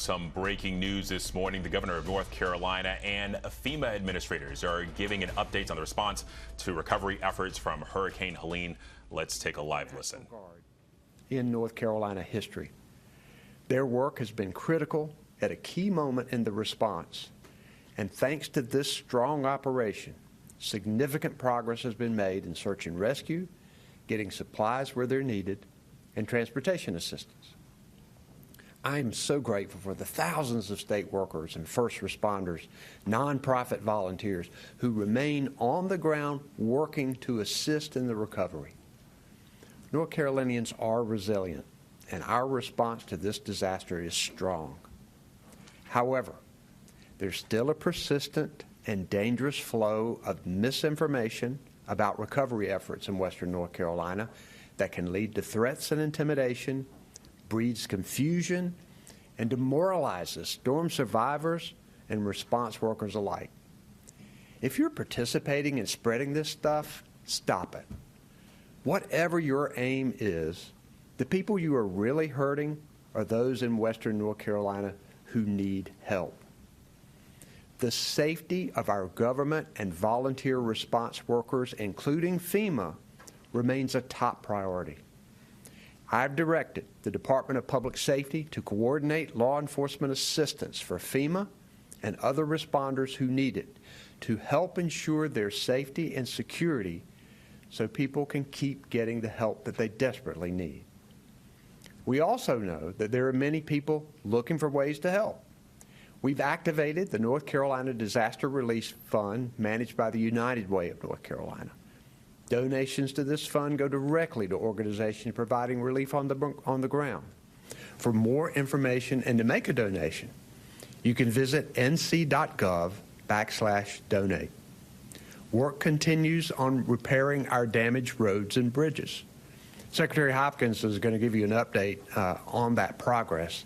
Some breaking news this morning. The governor of North Carolina and FEMA administrators are giving an update on the response to recovery efforts from Hurricane Helene. Let's take a live listen. In North Carolina history, their work has been critical at a key moment in the response. And thanks to this strong operation, significant progress has been made in search and rescue, getting supplies where they're needed, and transportation assistance. I am so grateful for the thousands of state workers and first responders, nonprofit volunteers who remain on the ground working to assist in the recovery. North Carolinians are resilient, and our response to this disaster is strong. However, there's still a persistent and dangerous flow of misinformation about recovery efforts in Western North Carolina that can lead to threats and intimidation, breeds confusion, and demoralizes storm survivors and response workers alike. If you're participating in spreading this stuff, stop it. Whatever your aim is, the people you are really hurting are those in Western North Carolina who need help. The safety of our government and volunteer response workers, including FEMA, remains a top priority. I've directed the Department of Public Safety to coordinate law enforcement assistance for FEMA and other responders who need it to help ensure their safety and security so people can keep getting the help that they desperately need. We also know that there are many people looking for ways to help. We've activated the North Carolina Disaster Relief Fund managed by the United Way of North Carolina. Donations to this fund go directly to organizations providing relief on the ground. For more information and to make a donation, you can visit nc.gov/donate. Work continues on repairing our damaged roads and bridges. Secretary Hopkins is going to give you an update on that progress.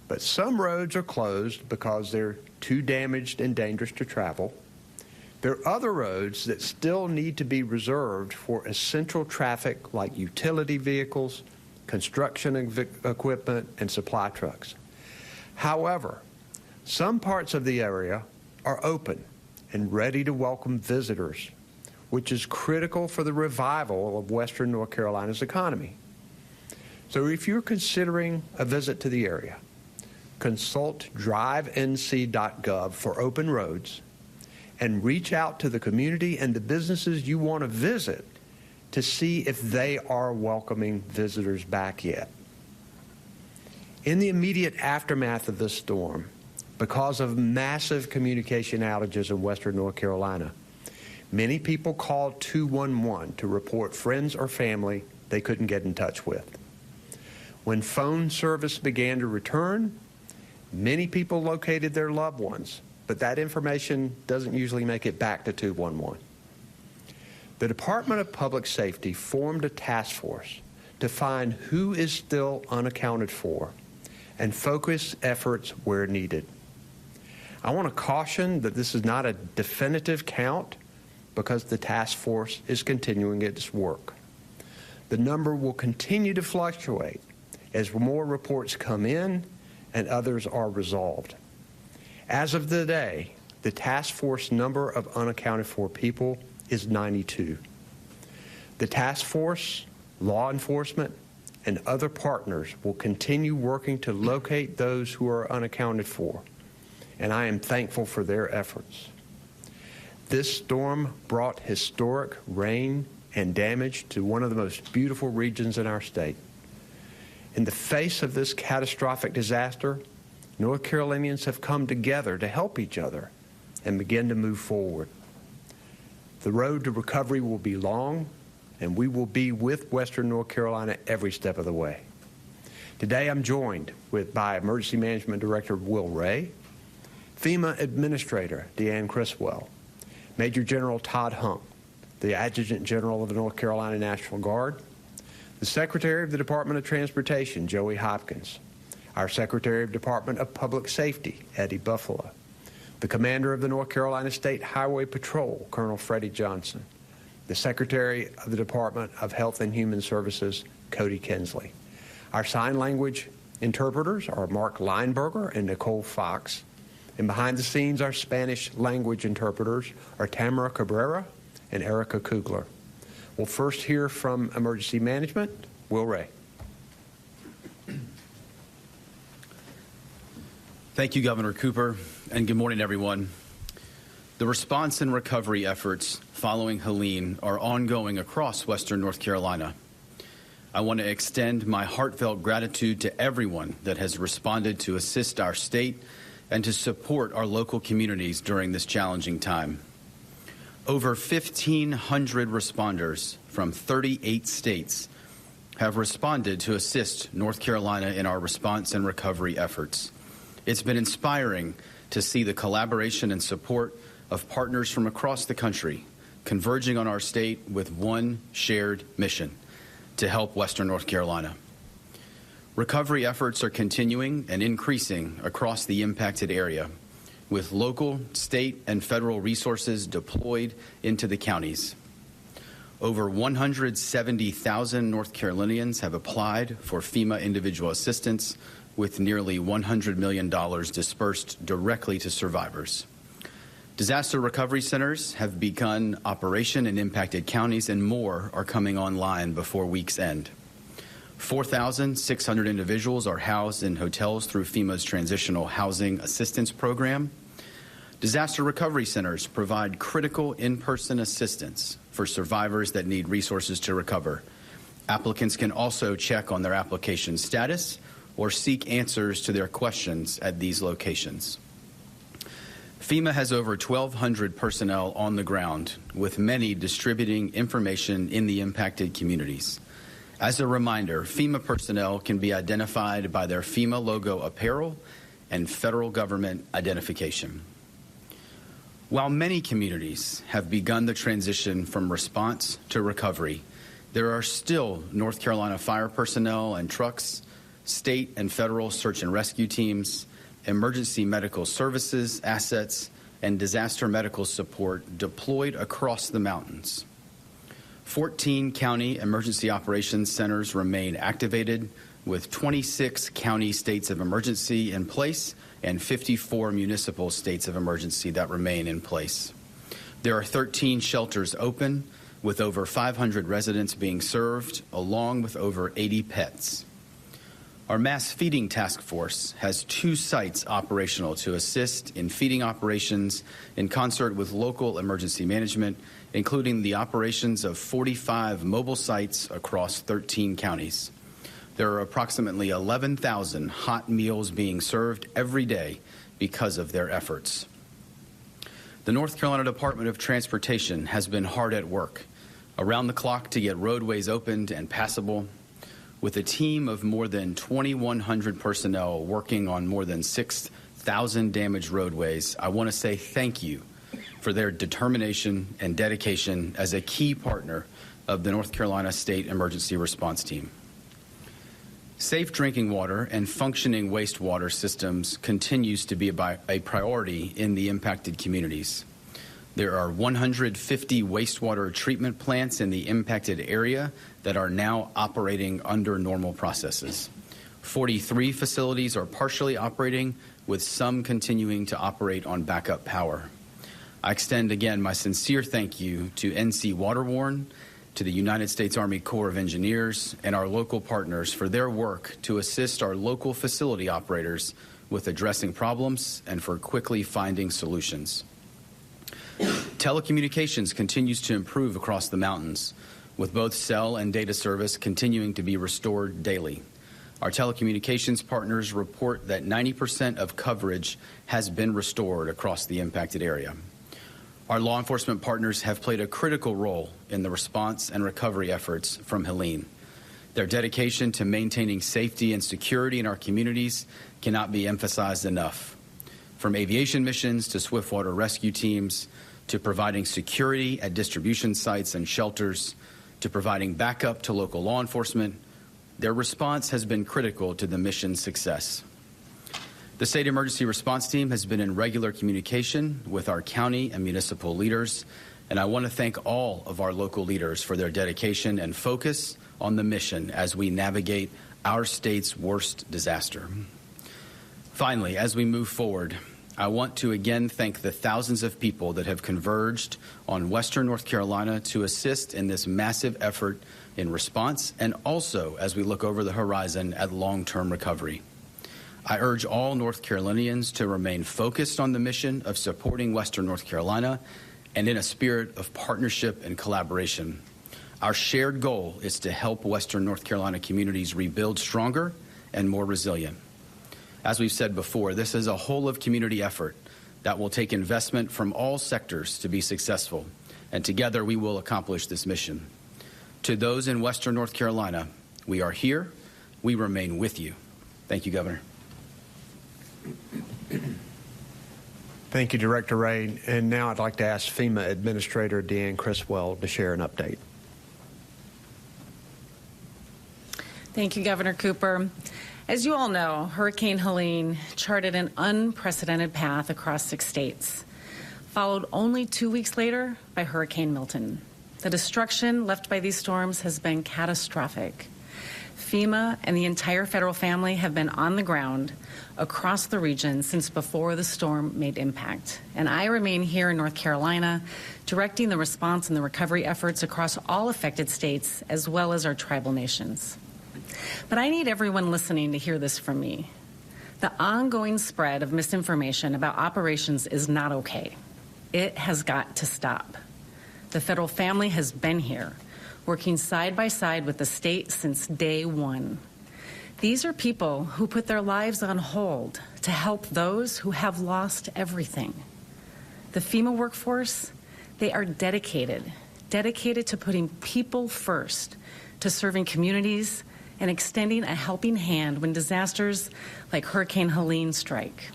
But some roads are closed because they're too damaged and dangerous to travel. There are other roads that still need to be reserved for essential traffic like utility vehicles, construction equipment, and supply trucks. However, some parts of the area are open and ready to welcome visitors, which is critical for the revival of Western North Carolina's economy. So if you're considering a visit to the area, consult drivenc.gov for open roads and reach out to the community and the businesses you want to visit to see if they are welcoming visitors back yet. In the immediate aftermath of this storm, because of massive communication outages in Western North Carolina, many people called 211 to report friends or family they couldn't get in touch with. When phone service began to return, many people located their loved ones, but that information doesn't usually make it back to 211. The Department of Public Safety formed a task force to find who is still unaccounted for and focus efforts where needed. I want to caution that this is not a definitive count because the task force is continuing its work. The number will continue to fluctuate as more reports come in and others are resolved. As of today, the task force number of unaccounted for people is 92. The task force, law enforcement, and other partners will continue working to locate those who are unaccounted for, and I am thankful for their efforts. This storm brought historic rain and damage to one of the most beautiful regions in our state. In the face of this catastrophic disaster, North Carolinians have come together to help each other and begin to move forward. The road to recovery will be long, and we will be with Western North Carolina every step of the way. Today I'm joined by Emergency Management Director Will Ray, FEMA Administrator Deanne Criswell, Major General Todd Hunk, the Adjutant General of the North Carolina National Guard, the Secretary of the Department of Transportation, Joey Hopkins, our Secretary of Department of Public Safety, Eddie Buffalo, the Commander of the North Carolina State Highway Patrol, Colonel Freddie Johnson, the Secretary of the Department of Health and Human Services, Cody Kinsley, our sign language Interpreters are Mark Lineberger and Nicole Fox. And behind the scenes, our Spanish language interpreters are Tamara Cabrera and Erica Kugler. We'll first hear from Emergency Management, Will Ray. Thank you, Governor Cooper, and good morning, everyone. The response and recovery efforts following Helene are ongoing across Western North Carolina. I want to extend my heartfelt gratitude to everyone that has responded to assist our state and to support our local communities during this challenging time. Over 1,500 responders from 38 states have responded to assist North Carolina in our response and recovery efforts. It's been inspiring to see the collaboration and support of partners from across the country converging on our state with one shared mission: to help Western North Carolina. Recovery efforts are continuing and increasing across the impacted area, with local, state, and federal resources deployed into the counties. Over 170,000 North Carolinians have applied for FEMA individual assistance, with nearly $100 million dispersed directly to survivors. Disaster recovery centers have begun operation in impacted counties, and more are coming online before week's end. 4,600 individuals are housed in hotels through FEMA's Transitional Housing Assistance Program. Disaster recovery centers provide critical in-person assistance for survivors that need resources to recover. Applicants can also check on their application status or seek answers to their questions at these locations. FEMA has over 1,200 personnel on the ground, with many distributing information in the impacted communities. As a reminder, FEMA personnel can be identified by their FEMA logo apparel and federal government identification. While many communities have begun the transition from response to recovery, there are still North Carolina fire personnel and trucks, state and federal search and rescue teams, emergency medical services assets, and disaster medical support deployed across the mountains. 14 county emergency operations centers remain activated, with 26 county states of emergency in place and 54 municipal states of emergency that remain in place. There are 13 shelters open, with over 500 residents being served, along with over 80 pets. Our mass feeding task force has 2 sites operational to assist in feeding operations in concert with local emergency management, including the operations of 45 mobile sites across 13 counties. There are approximately 11,000 hot meals being served every day because of their efforts. The North Carolina Department of Transportation has been hard at work, around the clock, to get roadways opened and passable. With a team of more than 2,100 personnel working on more than 6,000 damaged roadways, I want to say thank you for their determination and dedication as a key partner of the North Carolina State Emergency Response Team. Safe drinking water and functioning wastewater systems continues to be a priority in the impacted communities. There are 150 wastewater treatment plants in the impacted area that are now operating under normal processes. 43 facilities are partially operating, with some continuing to operate on backup power. I extend again my sincere thank you to NC Waterworn, to the United States Army Corps of Engineers, and our local partners for their work to assist our local facility operators with addressing problems and for quickly finding solutions. Telecommunications continues to improve across the mountains, with both cell and data service continuing to be restored daily. Our telecommunications partners report that 90% of coverage has been restored across the impacted area. Our law enforcement partners have played a critical role in the response and recovery efforts from Helene. Their dedication to maintaining safety and security in our communities cannot be emphasized enough. From aviation missions to swiftwater rescue teams, to providing security at distribution sites and shelters, to providing backup to local law enforcement, their response has been critical to the mission's success. The State Emergency Response Team has been in regular communication with our county and municipal leaders, and I want to thank all of our local leaders for their dedication and focus on the mission as we navigate our state's worst disaster. Finally, as we move forward, I want to again thank the thousands of people that have converged on Western North Carolina to assist in this massive effort in response and also as we look over the horizon at long-term recovery. I urge all North Carolinians to remain focused on the mission of supporting Western North Carolina and in a spirit of partnership and collaboration. Our shared goal is to help Western North Carolina communities rebuild stronger and more resilient. As we've said before, this is a whole-of-community effort that will take investment from all sectors to be successful, and together we will accomplish this mission. To those in Western North Carolina, we are here. We remain with you. Thank you, Governor. Thank you, Director Ray. And now I'd like to ask FEMA Administrator Deanne Criswell to share an update. Thank you, Governor Cooper. As you all know, Hurricane Helene charted an unprecedented path across 6 states, followed only 2 weeks later by Hurricane Milton. The destruction left by these storms has been catastrophic. FEMA and the entire federal family have been on the ground across the region since before the storm made impact. And I remain here in North Carolina, directing the response and the recovery efforts across all affected states, as well as our tribal nations. But I need everyone listening to hear this from me. The ongoing spread of misinformation about operations is not okay. It has got to stop. The federal family has been here, working side by side with the state since day one. These are people who put their lives on hold to help those who have lost everything. The FEMA workforce, they are dedicated to putting people first, to serving communities and extending a helping hand when disasters like Hurricane Helene strike.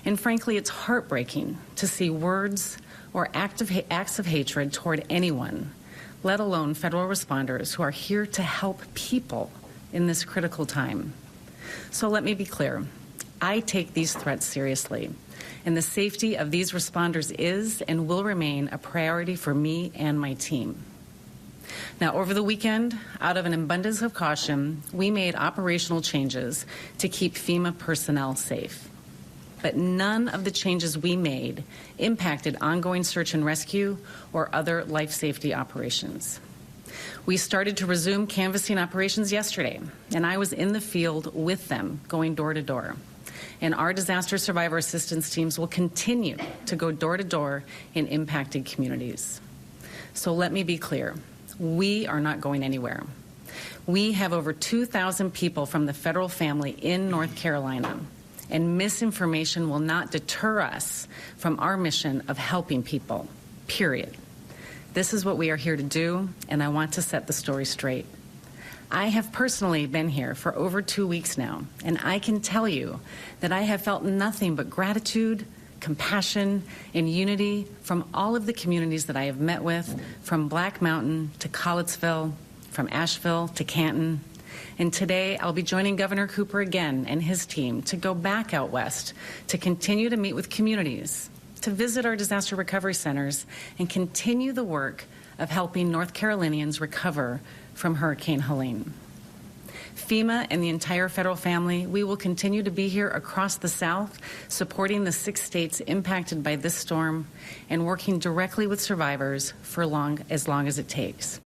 And frankly, it's heartbreaking to see words or acts of hatred toward anyone, let alone federal responders who are here to help people in this critical time. So let me be clear. I take these threats seriously, and the safety of these responders is and will remain a priority for me and my team. Now, over the weekend, out of an abundance of caution, we made operational changes to keep FEMA personnel safe. But none of the changes we made impacted ongoing search and rescue or other life safety operations. We started to resume canvassing operations yesterday, and I was in the field with them, going door to door. And our disaster survivor assistance teams will continue to go door to door in impacted communities. So let me be clear. We are not going anywhere. We have over 2,000 people from the federal family in North Carolina, and misinformation will not deter us from our mission of helping people, period. This is what we are here to do, and I want to set the story straight. I have personally been here for over 2 weeks now, and I can tell you that I have felt nothing but gratitude, compassion, and unity from all of the communities that I have met with, from Black Mountain to Collettsville, from Asheville to Canton. And today, I'll be joining Governor Cooper again and his team to go back out west to continue to meet with communities, to visit our disaster recovery centers, and continue the work of helping North Carolinians recover from Hurricane Helene. FEMA and the entire federal family, we will continue to be here across the South, supporting the 6 states impacted by this storm and working directly with survivors for as long as it takes.